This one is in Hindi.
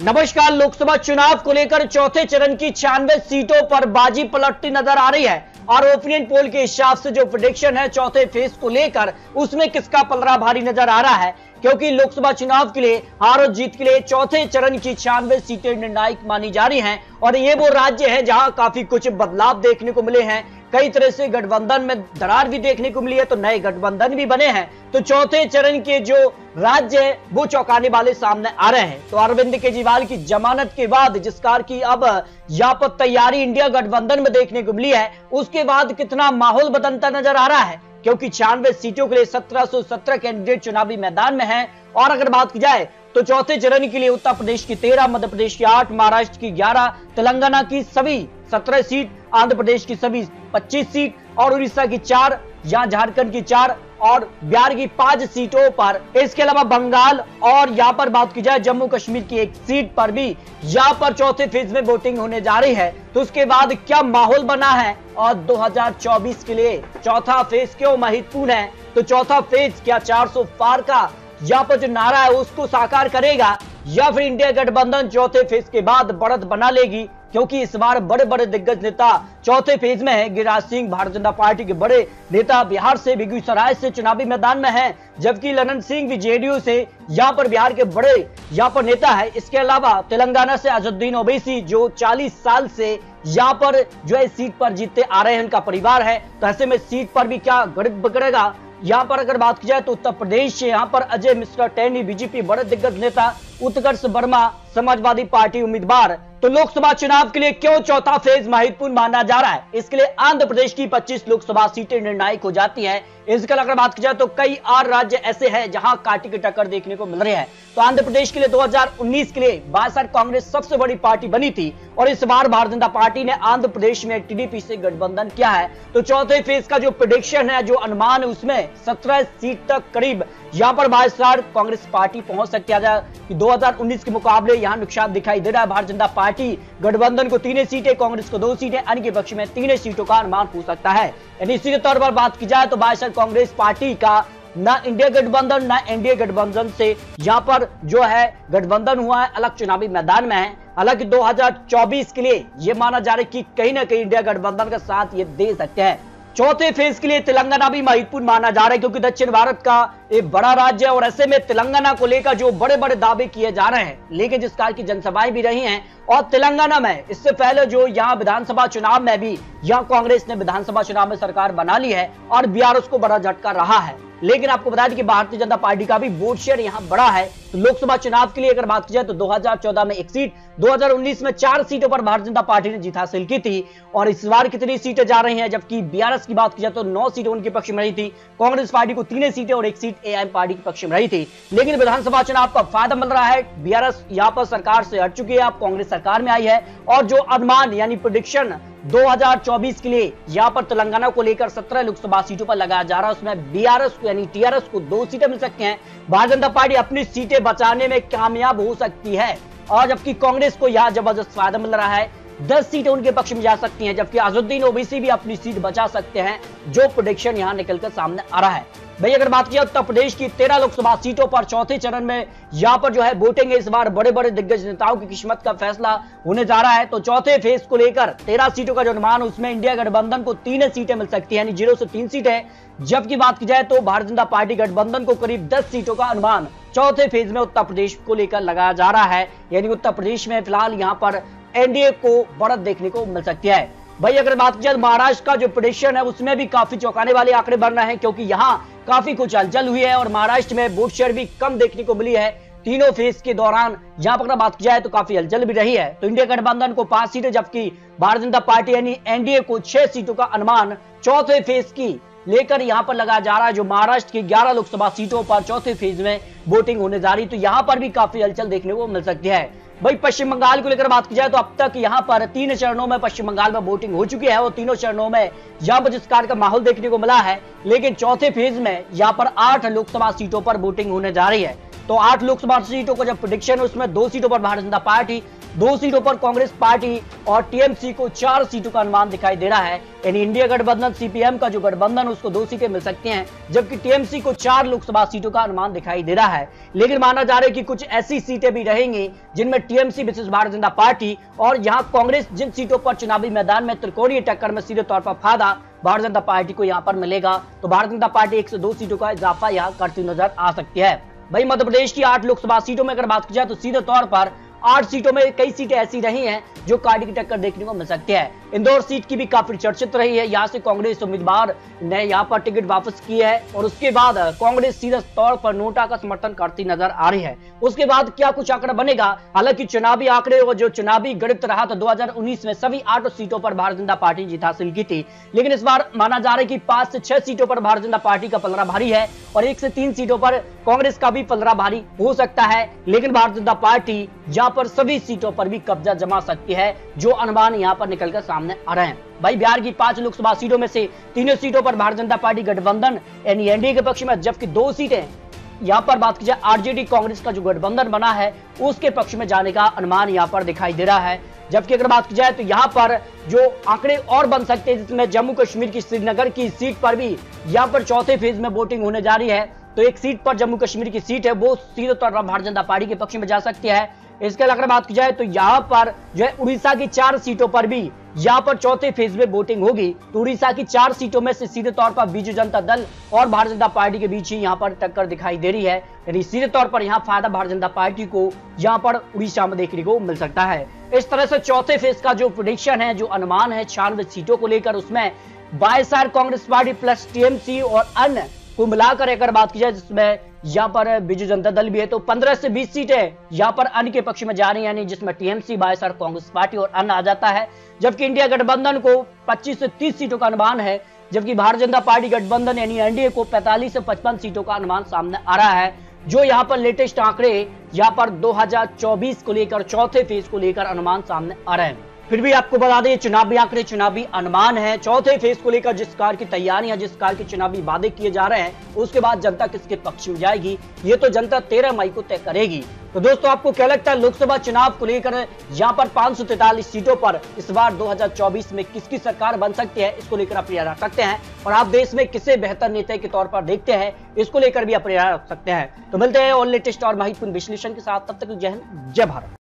नमस्कार। लोकसभा चुनाव को लेकर चौथे चरण की 96 सीटों पर बाजी पलटती नजर आ रही है और ओपिनियन पोल के हिसाब से जो प्रेडिक्शन है चौथे फेज को लेकर उसमें किसका पलड़ा भारी नजर आ रहा है, क्योंकि लोकसभा चुनाव के लिए हार और जीत के लिए चौथे चरण की 96 सीटें निर्णायक मानी जा रही हैं और ये वो राज्य है जहां काफी कुछ बदलाव देखने को मिले हैं। कई तरह से गठबंधन में दरार भी देखने को मिली है तो नए गठबंधन भी बने हैं। तो चौथे चरण के जो राज्य है वो चौंकाने वाले सामने आ रहे हैं। तो अरविंद केजरीवाल की जमानत के बाद जिस कार की अब यहाँ पर तैयारी इंडिया गठबंधन में देखने को मिली है, उसके बाद कितना माहौल बदलता नजर आ रहा है, क्योंकि 96 सीटों के लिए 1717 कैंडिडेट चुनावी मैदान में हैं। और अगर बात की जाए तो चौथे चरण के लिए उत्तर प्रदेश की 13, मध्य प्रदेश की 8, महाराष्ट्र की 11, तेलंगाना की सभी 17 सीट, आंध्र प्रदेश की सभी 25 सीट और उड़ीसा की 4, यहाँ झारखंड की 4 और बिहार की 5 सीटों पर, इसके अलावा बंगाल और यहाँ पर बात की जाए जम्मू कश्मीर की 1 सीट पर भी यहाँ पर चौथे फेज में वोटिंग होने जा रही है। तो उसके बाद क्या माहौल बना है और 2024 के लिए चौथा फेज क्यों महत्वपूर्ण है, तो चौथा फेज क्या 400 पार का यहाँ पर जो नारा है उसको साकार करेगा या फिर इंडिया गठबंधन चौथे फेज के बाद बढ़त बना लेगी, क्योंकि इस बार बड़े बड़े दिग्गज नेता चौथे फेज में है। गिरिराज सिंह भारतीय जनता पार्टी के बड़े नेता बिहार से, बेगूसराय से चुनावी मैदान में है, जबकि ललन सिंह भी जेडीयू से यहाँ पर बिहार के बड़े यहाँ पर नेता है। इसके अलावा तेलंगाना से अजहरुद्दीन ओवैसी जो 40 साल से यहाँ पर जो है सीट पर जीतते आ रहे हैं, उनका परिवार है। तो ऐसे में सीट पर भी क्या गणित बिगड़ेगा। यहाँ पर अगर बात की जाए तो उत्तर प्रदेश से यहाँ पर अजय मिश्रा टैनी बीजेपी बड़े दिग्गज नेता, उत्कर्ष वर्मा समाजवादी पार्टी उम्मीदवार। तो लोकसभा चुनाव के लिए क्यों चौथा फेज महत्वपूर्ण माना जा रहा है, इसके लिए आंध्र प्रदेश की 25 लोकसभा सीटें निर्णायक हो जाती है। इसके अगर बात की जाए तो कई और राज्य ऐसे हैं जहां कांटे की टक्कर देखने को मिल रही है। तो आंध्र प्रदेश के लिए 2019 के लिए 62 कांग्रेस सबसे बड़ी पार्टी बनी थी और इस बार भारतीय जनता पार्टी ने आंध्र प्रदेश में टीडीपी से गठबंधन किया है। तो चौथे फेज का जो प्रेडिक्शन है, जो अनुमान है, उसमें 17 सीट तक करीब यहाँ पर 22 कांग्रेस पार्टी पहुंच सकती है। 2019 के मुकाबले यहाँ नुकसान दिखाई दे रहा है। भारतीय जनता पार्टी गठबंधन को 3 सीटें, कांग्रेस को 2 सीटें, अन्य के पक्ष में 3 सीटों का अनुमान हो सकता है। यानी इसी के तौर पर बात की जाए तो 22 कांग्रेस पार्टी का ना इंडिया गठबंधन ना एनडीए गठबंधन से यहाँ पर जो है गठबंधन हुआ है, अलग चुनावी मैदान में है। हालांकि 2024 के लिए ये माना जा रहा है कि कहीं ना कहीं इंडिया गठबंधन का साथ ये दे सकते हैं। चौथे फेज के लिए तेलंगाना भी महत्वपूर्ण माना जा रहा है, क्योंकि दक्षिण भारत का एक बड़ा राज्य है और ऐसे में तेलंगाना को लेकर जो बड़े बड़े दावे किए जा रहे हैं, लेकिन जिस कार की जनसभाएं भी रही हैं और तेलंगाना में इससे पहले जो यहाँ विधानसभा चुनाव में भी यहाँ कांग्रेस ने विधानसभा चुनाव में सरकार बना ली है और बिहार उसको बड़ा झटका रहा है। लेकिन आपको बता दें कि भारतीय जनता पार्टी का भी वोट शेयर यहाँ बड़ा है। तो लोकसभा चुनाव के लिए अगर बात की जाए तो 2014 में 1 सीट, 2019 में 4 सीटों पर भारतीय जनता पार्टी ने जीत हासिल की थी और इस बार कितनी सीटें जा रही हैं, जबकि बीआरएस की बात की जाए तो 9 सीटें उनके पक्ष में रही थी, कांग्रेस पार्टी को 3 सीटें और 1 सीट एआईएम पार्टी के पक्ष में रही थी। लेकिन विधानसभा चुनाव का फायदा मिल रहा है, बीआरएस यहाँ पर सरकार से हट चुकी है, अब कांग्रेस सरकार में आई है और जो अनुमान यानी प्रेडिक्शन 2024 के लिए यहाँ पर तेलंगाना को लेकर 17 लोकसभा सीटों पर लगाया जा रहा है, उसमें बीआरएस को यानी टीआरएस को 2 सीटें मिल सकती हैं। भारतीय जनता पार्टी अपनी सीटें बचाने में कामयाब हो सकती है और जबकि कांग्रेस को यहाँ जबरदस्त फायदा मिल रहा है, 10 सीटें उनके पक्ष में जा सकती हैं, जबकि अजहरुद्दीन ओवैसी भी अपनी सीट बचा सकते हैं, जो प्रेडिक्शन यहाँ निकलकर सामने आ रहा है। भाई अगर बात की उत्तर प्रदेश की 13 लोकसभा सीटों पर चौथे चरण में यहाँ पर जो है वोटिंग, इस बार बड़े बड़े दिग्गज नेताओं की किस्मत का फैसला होने जा रहा है। तो चौथे फेज को लेकर 13 सीटों का जो अनुमान, उसमें इंडिया गठबंधन को 3 सीटें मिल सकती है, यानी 0 से 3 सीटें, जबकि बात की जाए तो भारतीय जनता पार्टी गठबंधन को करीब 10 सीटों का अनुमान चौथे फेज में उत्तर प्रदेश को लेकर लगाया जा रहा है। यानी उत्तर प्रदेश में फिलहाल यहाँ पर एनडीए को बढ़त देखने को मिल सकती है। भाई अगर बात की जाए महाराष्ट्र का जो प्रेडिक्शन है उसमें भी काफी चौंकाने वाले आंकड़े बन रहे हैं, क्योंकि यहाँ काफी कुछ हलचल हुई है और महाराष्ट्र में वोट शेयर भी कम देखने को मिली है। तीनों फेज के दौरान यहाँ पर बात की जाए तो काफी हलचल भी रही है। तो इंडिया गठबंधन को 5 सीटें, जबकि भारतीय जनता पार्टी यानी एनडीए को 6 सीटों का अनुमान चौथे फेज की लेकर यहाँ पर लगाया जा रहा है, जो महाराष्ट्र की 11 लोकसभा सीटों पर चौथे फेज में वोटिंग होने जा रही है। तो यहाँ पर भी काफी हलचल देखने को मिल सकती है। भाई पश्चिम बंगाल को लेकर बात की जाए तो अब तक यहाँ पर 3 चरणों में पश्चिम बंगाल में वोटिंग हो चुकी है और तीनों चरणों में यहाँ पर जिस कार का माहौल देखने को मिला है, लेकिन चौथे फेज में यहाँ पर 8 लोकसभा सीटों पर वोटिंग होने जा रही है। तो 8 लोकसभा सीटों का जब प्रेडिक्शन है उसमें 2 सीटों पर भारतीय जनता पार्टी, 2 सीटों पर कांग्रेस पार्टी और टीएमसी को 4 सीटों का अनुमान दिखाई दे रहा है। यानी इंडिया गठबंधन सीपीएम का जो गठबंधन उसको 2 सीटें मिल सकती हैं, जबकि टीएमसी को 4 लोकसभा सीटों का अनुमान दिखाई दे रहा है। लेकिन माना जा रहा है कि कुछ ऐसी सीटें भी रहेंगी जिनमें टीएमसी विशेष भारतीय जनता पार्टी और यहां कांग्रेस जिन सीटों पर चुनावी मैदान में त्रिकोणीय टक्कर में सीधे तौर पर फायदा भारतीय जनता पार्टी को यहां पर मिलेगा, तो भारतीय जनता पार्टी 1 से 2 सीटों का इजाफा यहां करती नजर आ सकती है। भाई मध्य प्रदेश की 8 लोकसभा सीटों में अगर बात की जाए तो सीधे तौर पर 8 सीटों में कई सीटें ऐसी रही हैं जो कांटे की टक्कर देखने को मिल सकती है। इंदौर सीट की भी काफी चर्चित रही है, यहां से कांग्रेस उम्मीदवार ने यहां पर टिकट वापस की है और उसके बाद कांग्रेस सीधे तौर पर नोटा का समर्थन करती नजर आ रही है। उसके बाद क्या कुछ आंकड़ा बनेगा, हालांकि चुनावी आंकड़े और जो चुनावी गणित रहा तो 2019 में सभी 8 सीटों पर भारतीय जनता पार्टी जीत हासिल की थी, लेकिन इस बार माना जा रहा है कि 5 से 6 सीटों पर भारतीय जनता पार्टी का पलड़ा भारी है और 1 से 3 सीटों पर कांग्रेस का भी पलड़ा भारी हो सकता है। लेकिन भारतीय जनता पार्टी यहां पर सभी सीटों पर भी कब्जा जमा सकती है, जो अनुमान यहां पर निकलकर सामने आ रहे हैं। भाई बिहार की 5 लोकसभा सीटों में से 3 सीटों पर भारतीय जनता पार्टी गठबंधन यानी एनडीए के पक्ष में, जबकि 2 सीटें यहां पर बात की जाए आरजेडी कांग्रेस का जो गठबंधन बना है उसके पक्ष में जाने का अनुमान यहां पर दिखाई दे रहा है। जबकि अगर बात की जाए तो यहां पर जो आंकड़े और बन सकते हैं, जिसमें जम्मू कश्मीर की श्रीनगर की सीट पर भी यहां पर चौथे फेज में वोटिंग होने जा रही है, तो एक सीट पर जम्मू कश्मीर की सीट है वो सीधे तौर पर भारतीय जनता पार्टी के पक्ष में जा सकती है। इसके अलावा बात की जाए तो यहां पर जो है उड़ीसा की 4 सीटों पर भी यहां पर चौथे फेज में वोटिंग होगी, तो उड़ीसा की 4 सीटों में से सीधे तौर पर बीजू जनता दल और भारतीय जनता पार्टी के बीच ही यहां पर टक्कर दिखाई दे रही है, यानी सीधे तौर पर यहां फायदा भारतीय जनता पार्टी को यहां पर उड़ीसा में देखने को मिल सकता है। इस तरह से चौथे फेज का जो प्रेडिक्शन है, जो अनुमान है 96 सीटों को लेकर, उसमें YSR Congress party plus TMC और अन्य को मिलाकर अगर बात की जाए जिसमें यहां पर बीजू जनता दल भी है, तो 15 से 20 सीटें यहां पर अन्य के पक्ष में जा रही हैं, यानी जिसमें टीएमसी, वाईएसआर कांग्रेस पार्टी और अन्य आ जाता है। जबकि इंडिया गठबंधन को 25 से 30 सीटों का अनुमान है, जबकि भारतीय जनता पार्टी गठबंधन यानी एनडीए को 45 से 55 सीटों का अनुमान सामने आ रहा है, जो यहां पर लेटेस्ट आंकड़े यहां पर 2024 को लेकर चौथे फेज को लेकर अनुमान सामने आ रहे हैं। फिर भी आपको बता दें चुनावी आंकड़े, चुनावी अनुमान है, चौथे फेज को लेकर जिस कार की तैयारियां, जिस कार के चुनावी वादे किए जा रहे हैं, उसके बाद जनता किसके पक्ष में जाएगी ये तो जनता 13 मई को तय करेगी। तो दोस्तों आपको क्या लगता है लोकसभा चुनाव को लेकर यहाँ पर 543 सीटों पर इस बार 2024 में किसकी सरकार बन सकती है, इसको लेकर आप रख सकते हैं और आप देश में किसे बेहतर नेता के तौर पर देखते हैं, इसको लेकर भी आप रख सकते हैं। तो मिलते हैं और लेटेस्ट और महत्वपूर्ण विश्लेषण के साथ, तब तक जय हिंद, जय भारत।